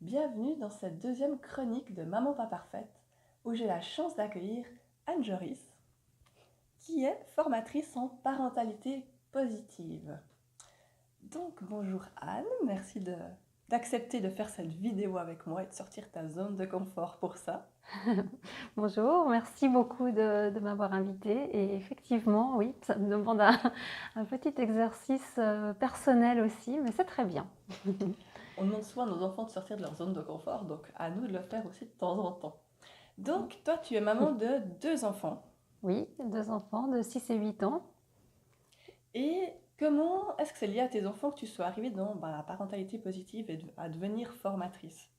Bienvenue dans cette deuxième chronique de Maman pas parfaite, où j'ai la chance d'accueillir Anne Joris, qui est formatrice en parentalité positive. Donc bonjour Anne, merci d'accepter de faire cette vidéo avec moi et de sortir ta zone de confort pour ça. Bonjour, merci beaucoup de m'avoir invitée. Et effectivement, oui, ça me demande un petit exercice personnel aussi, mais c'est très bien. On demande souvent à nos enfants de sortir de leur zone de confort, donc à nous de le faire aussi de temps en temps. Donc toi, tu es maman de 2 enfants. Oui, 2 enfants de 6 et 8 ans. Et comment est-ce que c'est lié à tes enfants que tu sois arrivée dans la parentalité positive et à devenir formatrice?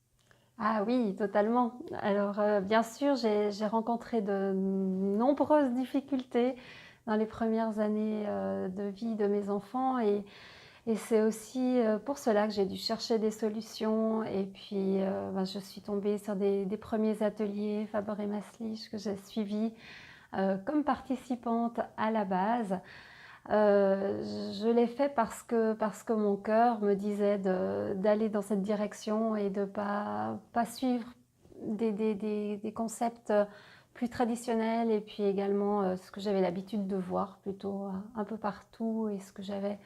Ah oui, totalement. Alors, bien sûr, j'ai rencontré de nombreuses difficultés dans les premières années de vie de mes enfants. Et c'est aussi pour cela que j'ai dû chercher des solutions. Et puis, je suis tombée sur des premiers ateliers Faber et Maslich que j'ai suivis comme participante à la base. Je l'ai fait parce que mon cœur me disait d'aller dans cette direction et de ne pas suivre des concepts plus traditionnels, et puis également ce que j'avais l'habitude de voir plutôt un peu partout, et ce que j'avais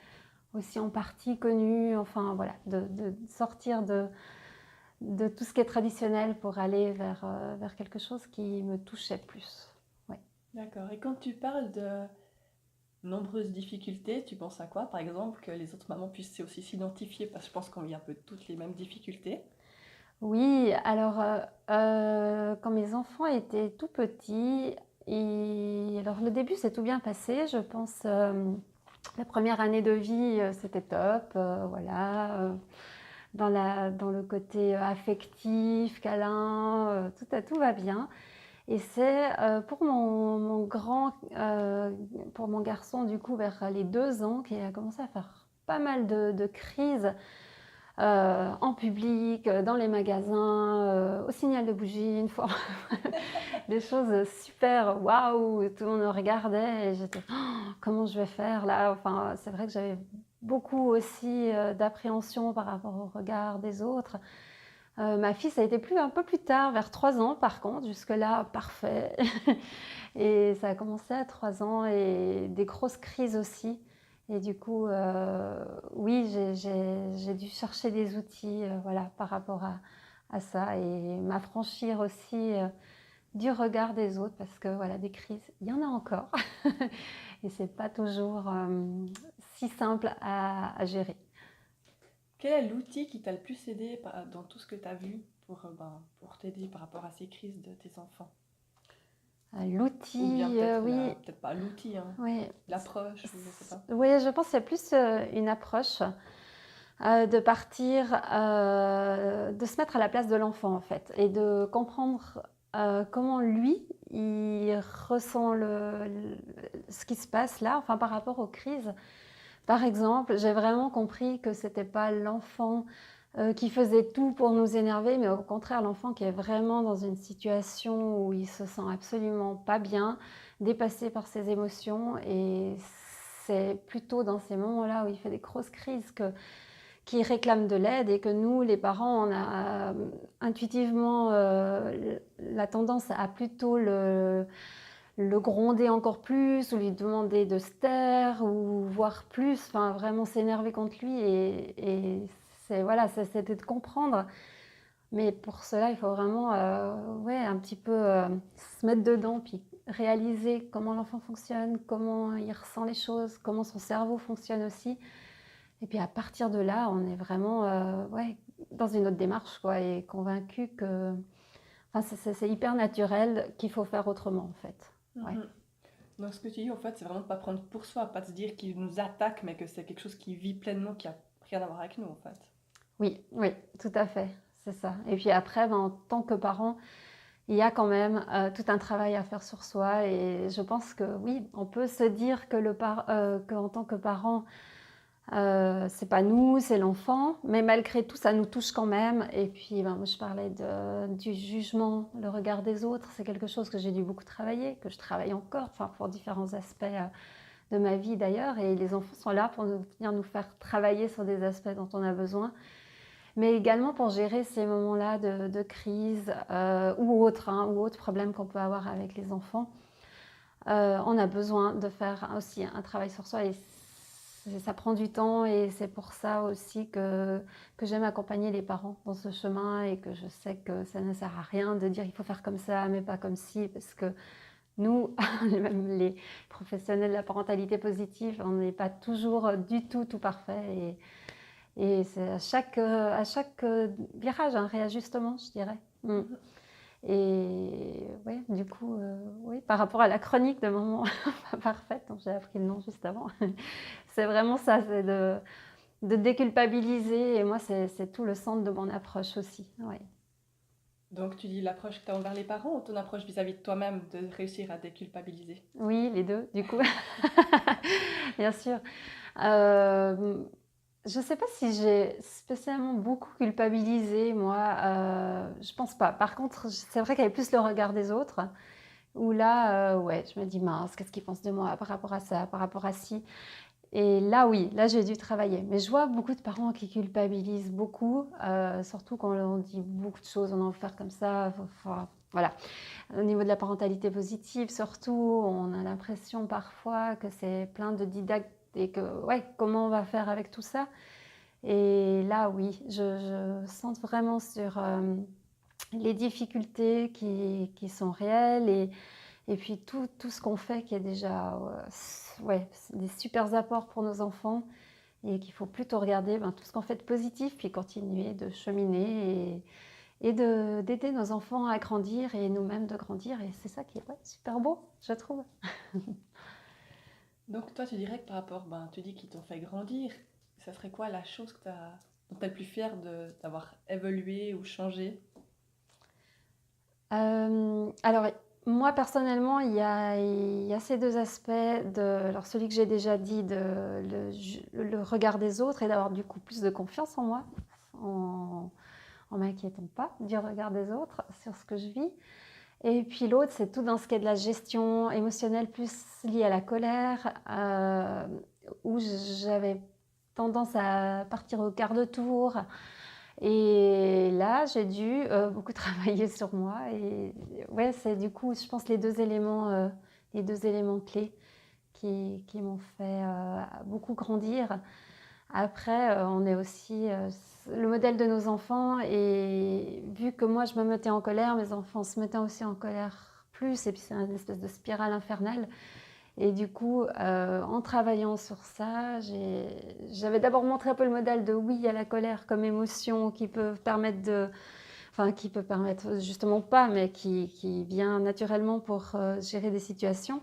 aussi en partie connu. Enfin voilà, de sortir de tout ce qui est traditionnel pour aller vers quelque chose qui me touchait plus. Ouais. D'accord. Et quand tu parles de nombreuses difficultés, tu penses à quoi? Par exemple, que les autres mamans puissent aussi s'identifier, parce que je pense qu'on vit un peu toutes les mêmes difficultés. Oui, alors quand mes enfants étaient tout petits, et alors le début s'est tout bien passé, je pense. La première année de vie, c'était top, voilà, dans le côté affectif, câlin, tout va bien. Et c'est pour pour mon garçon, du coup, vers les 2 ans, qu'il a commencé à faire pas mal de crises en public, dans les magasins, au signal de bougie, une fois. Des choses super waouh, tout le monde me regardait et j'étais: «Oh, comment je vais faire là?» Enfin, c'est vrai que j'avais beaucoup aussi d'appréhension par rapport au regard des autres. Ma fille, ça a été un peu plus tard, vers 3 ans par contre. Jusque-là, parfait. Et ça a commencé à 3 ans, et des grosses crises aussi. Et du coup, oui, j'ai dû chercher des outils, voilà, par rapport à ça, et m'affranchir aussi du regard des autres, parce que voilà, des crises, il y en a encore. Et c'est pas toujours si simple à gérer. Quel est l'outil qui t'a le plus aidé dans tout ce que tu as vu pour t'aider par rapport à ces crises de tes enfants? Ou bien L'outil, peut-être oui, peut-être pas l'outil, hein, oui. l'approche, ou je sais pas. Oui, je pense que c'est plus une approche de partir, de se mettre à la place de l'enfant en fait, et de comprendre comment lui, il ressent ce qui se passe là, enfin par rapport aux crises. Par exemple, j'ai vraiment compris que c'était pas l'enfant qui faisait tout pour nous énerver, mais au contraire l'enfant qui est vraiment dans une situation où il se sent absolument pas bien, dépassé par ses émotions. Et c'est plutôt dans ces moments-là où il fait des grosses crises qui réclament de l'aide, et que nous, les parents, on a intuitivement la tendance à plutôt le gronder encore plus, ou lui demander de se taire, ou voir plus, enfin vraiment s'énerver contre lui. Et c'est voilà, c'était de comprendre. Mais pour cela, il faut vraiment ouais, un petit peu se mettre dedans, puis réaliser comment l'enfant fonctionne, comment il ressent les choses, comment son cerveau fonctionne aussi. Et puis à partir de là, on est vraiment ouais, dans une autre démarche, quoi, et convaincu que enfin, c'est hyper naturel, qu'il faut faire autrement en fait. Ouais. Mhm. Donc ce que tu dis, en fait, c'est vraiment de pas prendre pour soi, pas de se dire qu'il nous attaque, mais que c'est quelque chose qui vit pleinement, qui a rien à voir avec nous, en fait. Oui, oui, tout à fait, c'est ça. Et puis après, en tant que parent, il y a quand même tout un travail à faire sur soi. Et je pense que oui, on peut se dire que qu'en tant que parent, c'est pas nous, c'est l'enfant, mais malgré tout, ça nous touche quand même. Et puis, moi, je parlais du jugement, le regard des autres. C'est quelque chose que j'ai dû beaucoup travailler, que je travaille encore, enfin, pour différents aspects de ma vie d'ailleurs. Et les enfants sont là pour venir nous faire travailler sur des aspects dont on a besoin. mais également pour gérer ces moments-là de crise ou autres, hein, ou autres problèmes qu'on peut avoir avec les enfants. On a besoin de faire aussi un travail sur soi et ça prend du temps et c'est pour ça aussi que j'aime accompagner les parents dans ce chemin et que je sais que ça ne sert à rien de dire il faut faire comme ça mais pas comme ci parce que nous, même les professionnels de la parentalité positive, on n'est pas toujours du tout parfait et c'est à chaque virage un réajustement, je dirais. Mhm. Et ouais, du coup, oui, par rapport à la chronique de Maman pas parfaite, dont j'ai appris le nom juste avant, c'est vraiment ça, c'est de déculpabiliser. Et moi, c'est tout le centre de mon approche aussi. Ouais. Donc tu dis l'approche que tu as envers les parents ou ton approche vis-à-vis de toi-même de réussir à déculpabiliser? Oui, les deux, du coup, bien sûr. Euh, je ne sais pas si j'ai spécialement beaucoup culpabilisé, moi. Je pense pas. Par contre, c'est vrai qu'il y avait plus le regard des autres. Où là, ouais, je me dis mince, qu'est-ce qu'ils pensent de moi par rapport à ça, par rapport à ci. Et là, oui, là, j'ai dû travailler. Mais je vois beaucoup de parents qui culpabilisent beaucoup, surtout quand on dit beaucoup de choses, on a envie de faire comme ça. Enfin, voilà. Au niveau de la parentalité positive, surtout, on a l'impression parfois que c'est plein de didactes et que, ouais, comment on va faire avec tout ça? Et là, oui, je sens vraiment sur les difficultés qui sont réelles et puis tout ce qu'on fait qui est déjà ouais, des super apports pour nos enfants et qu'il faut plutôt regarder tout ce qu'on fait de positif puis continuer de cheminer et d'aider nos enfants à grandir et nous-mêmes de grandir. Et c'est ça qui est ouais, super beau, je trouve. Donc toi tu dirais que par rapport, tu dis qu'ils t'ont fait grandir, ça serait quoi la chose dont tu es le plus fière d'avoir évolué ou changé? Alors, moi personnellement, il y a ces deux aspects. Alors, celui que j'ai déjà dit, le regard des autres et d'avoir du coup plus de confiance en moi, en, en m'inquiétant pas du regard des autres sur ce que je vis. Et puis l'autre, c'est tout dans ce qui est de la gestion émotionnelle plus liée à la colère, où j'avais tendance à partir au quart de tour. Et là, j'ai dû beaucoup travailler sur moi. Et ouais, c'est du coup, je pense, les deux éléments clés qui m'ont fait beaucoup grandir. Après, on est aussi le modèle de nos enfants et vu que moi je me mettais en colère, mes enfants se mettaient aussi en colère plus et puis c'est une espèce de spirale infernale. Et du coup, en travaillant sur ça, j'avais d'abord montré un peu le modèle de oui à la colère comme émotion qui peut permettre qui peut permettre justement pas, mais qui vient naturellement pour gérer des situations.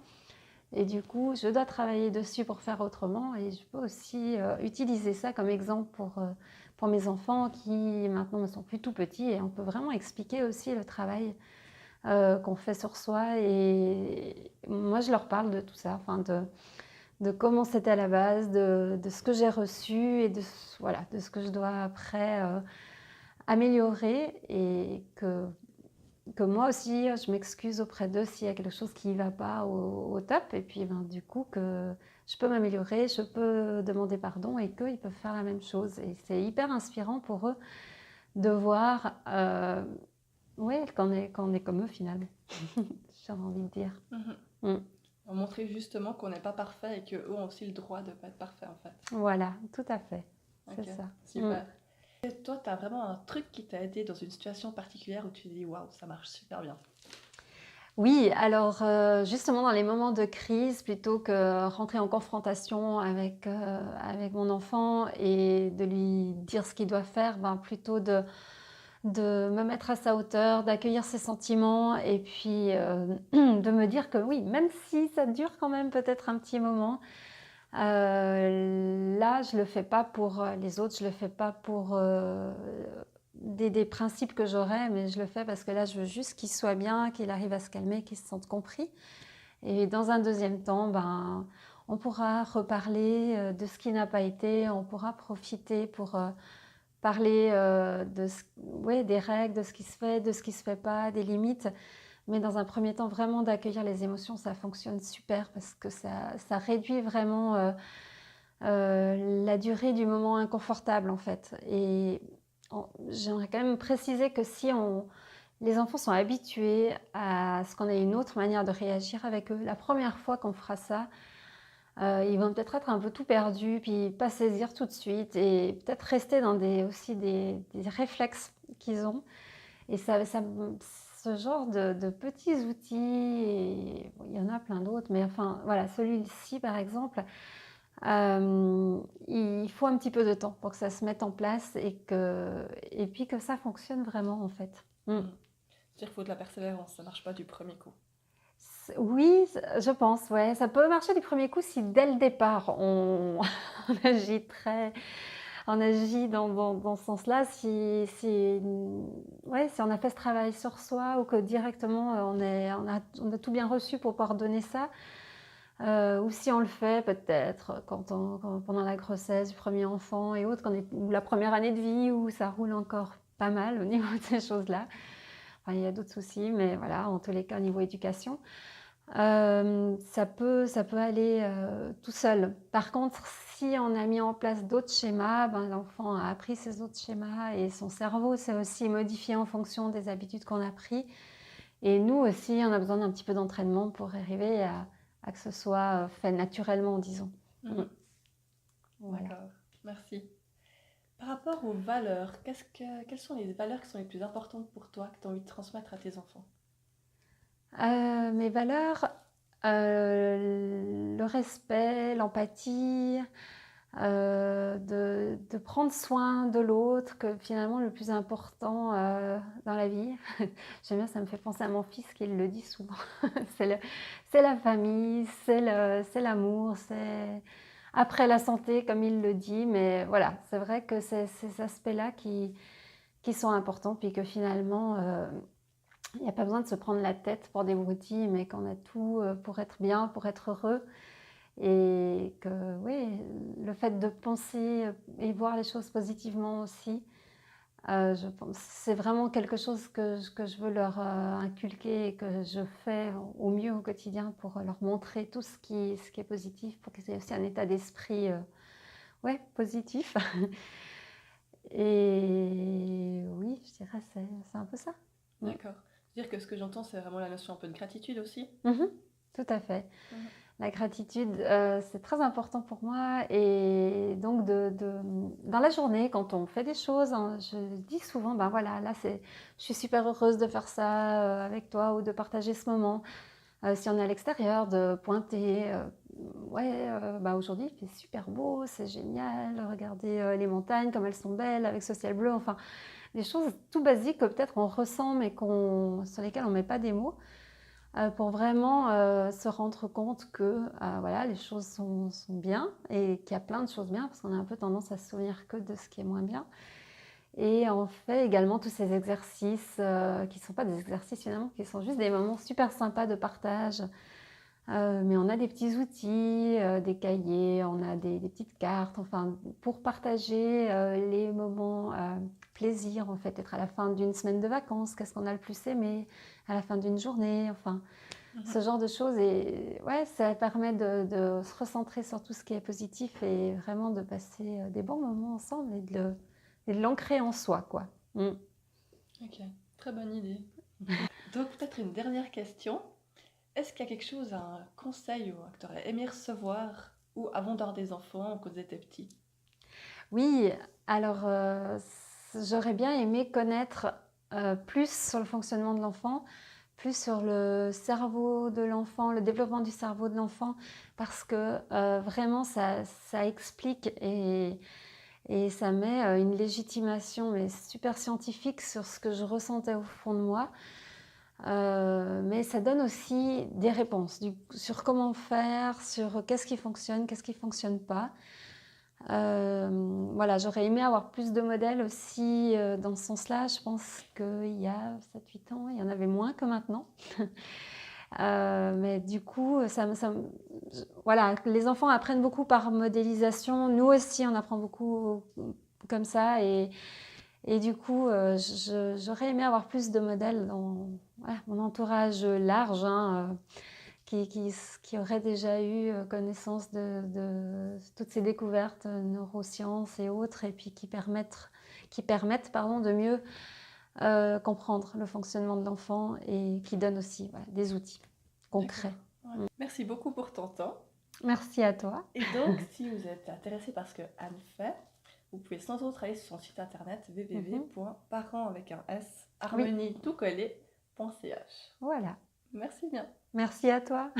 Et du coup, je dois travailler dessus pour faire autrement et je peux aussi utiliser ça comme exemple pour mes enfants qui maintenant ne sont plus tout petits et on peut vraiment expliquer aussi le travail qu'on fait sur soi et moi je leur parle de tout ça, de comment c'était à la base, de ce que j'ai reçu et voilà, de ce que je dois après améliorer et que moi aussi, je m'excuse auprès d'eux s'il y a quelque chose qui ne va pas au top. Et puis, du coup, que je peux m'améliorer, je peux demander pardon et qu'eux, ils peuvent faire la même chose. Et c'est hyper inspirant pour eux de voir ouais, qu'on est comme eux finalement. J'ai envie de dire. Mhm. Mm. Montrer justement qu'on n'est pas parfait et qu'eux ont aussi le droit de ne pas être parfait en fait. Voilà, tout à fait. C'est Ok, ça. super. Et toi, tu as vraiment un truc qui t'a aidé dans une situation particulière où tu te dis waouh, ça marche super bien. Oui, alors justement dans les moments de crise, plutôt que rentrer en confrontation avec mon enfant et de lui dire ce qu'il doit faire, plutôt de me mettre à sa hauteur, d'accueillir ses sentiments et puis de me dire que oui, même si ça dure quand même peut-être un petit moment, là je le fais pas pour les autres, je le fais pas pour des principes que j'aurais, mais je le fais parce que là, je veux juste qu'il soit bien, qu'il arrive à se calmer, qu'il se sente compris. Et dans un deuxième temps, on pourra reparler de ce qui n'a pas été, on pourra profiter pour parler ouais, des règles, de ce qui se fait, de ce qui se fait pas, des limites. Mais dans un premier temps, vraiment d'accueillir les émotions, ça fonctionne super parce que ça réduit vraiment la durée du moment inconfortable en fait. Et j'aimerais quand même préciser que si les enfants sont habitués à ce qu'on ait une autre manière de réagir avec eux, la première fois qu'on fera ça, ils vont peut-être être un peu tout perdus, puis pas saisir tout de suite et peut-être rester dans aussi des réflexes qu'ils ont. Et ce genre de petits outils, et bon, il y en a plein d'autres, mais enfin voilà, celui-ci par exemple, il faut un petit peu de temps pour que ça se mette en place et puis que ça fonctionne vraiment en fait. C'est-à-dire qu'il faut de la persévérance, ça marche pas du premier coup. Oui, je pense, ouais. Ça peut marcher du premier coup si dès le départ on agit on agit dans ce sens-là. Ouais, si on a fait ce travail sur soi ou que directement on a tout bien reçu pour pouvoir donner ça, ou si on le fait peut-être pendant la grossesse du premier enfant et autres, ou la première année de vie où ça roule encore pas mal au niveau de ces choses-là. Enfin, il y a d'autres soucis, mais voilà, en tous les cas, au niveau éducation. Ça peut aller tout seul. Par contre, si on a mis en place d'autres schémas, l'enfant a appris ces autres schémas et son cerveau s'est aussi modifié en fonction des habitudes qu'on a prises. Et nous aussi, on a besoin d'un petit peu d'entraînement pour arriver à que ce soit fait naturellement, disons. Voilà. D'accord, merci. Par rapport aux valeurs, quelles sont les valeurs qui sont les plus importantes pour toi, que tu as envie de transmettre à tes enfants? Mes valeurs, le respect, l'empathie, de prendre soin de l'autre, que finalement le plus important dans la vie. J'aime bien, ça me fait penser à mon fils qui le dit souvent. C'est la famille, c'est l'amour, c'est après la santé, comme il le dit. Mais voilà, c'est vrai que c'est ces aspects-là qui sont importants, puis que finalement, il n'y a pas besoin de se prendre la tête pour des broutilles, mais qu'on a tout pour être bien, pour être heureux. Et que oui, le fait de penser et voir les choses positivement aussi, je pense, c'est vraiment quelque chose que je veux leur inculquer et que je fais au mieux au quotidien pour leur montrer tout ce qui est positif, pour qu'ils aient aussi un état d'esprit ouais, positif. Et oui, je dirais c'est un peu ça. D'accord. C'est-à-dire que ce que j'entends, c'est vraiment la notion un peu de gratitude aussi. Tout à fait. La gratitude, c'est très important pour moi. Et donc, dans la journée, quand on fait des choses, hein, je dis souvent, ben voilà, là, je suis super heureuse de faire ça avec toi ou de partager ce moment. Si on est à l'extérieur, de pointer, ouais, aujourd'hui, il fait super beau, c'est génial, regardez les montagnes, comme elles sont belles, avec ce ciel bleu. Enfin, des choses tout basiques que peut-être on ressent, mais sur lesquelles on ne met pas des mots. Pour vraiment se rendre compte que voilà, les choses sont bien et qu'il y a plein de choses bien, parce qu'on a un peu tendance à se souvenir que de ce qui est moins bien. Et on fait également tous ces exercices qui ne sont pas des exercices finalement, qui sont juste des moments super sympas de partage. Mais on a des petits outils, des cahiers, on a des petites cartes, enfin, pour partager les moments plaisir, en fait, être à la fin d'une semaine de vacances, qu'est-ce qu'on a le plus aimé, à la fin d'une journée, enfin, ce genre de choses. Et ouais, ça permet de se recentrer sur tout ce qui est positif et vraiment de passer des bons moments ensemble et de l'ancrer en soi, quoi. Ok, très bonne idée. Donc peut-être une dernière question. Est-ce qu'il y a quelque chose, un conseil que tu aurais aimé recevoir ou avant d'avoir des enfants quand tu étais petit? Oui, alors j'aurais bien aimé connaître plus sur le fonctionnement de l'enfant, plus sur le cerveau de l'enfant, le développement du cerveau de l'enfant, parce que vraiment ça explique et ça met une légitimation mais super scientifique sur ce que je ressentais au fond de moi. Mais ça donne aussi des réponses sur comment faire, sur qu'est-ce qui ne fonctionne pas. Voilà, j'aurais aimé avoir plus de modèles aussi dans ce sens-là. Je pense qu'il y a 7-8 ans, il y en avait moins que maintenant. Mais du coup, voilà, les enfants apprennent beaucoup par modélisation. Nous aussi, on apprend beaucoup comme ça. Et du coup, j'aurais aimé avoir plus de modèles dans mon entourage large, hein, qui auraient déjà eu connaissance de toutes ces découvertes, neurosciences et autres, et puis qui permettent de mieux comprendre le fonctionnement de l'enfant et qui donnent aussi des outils concrets. Ouais. Merci beaucoup pour ton temps. Merci à toi. Et donc, si vous êtes intéressé par ce que Anne fait, vous pouvez sans autre aller sur son site internet www.parents.harmonie-tout-collé.ch. Voilà. Merci bien. Merci à toi.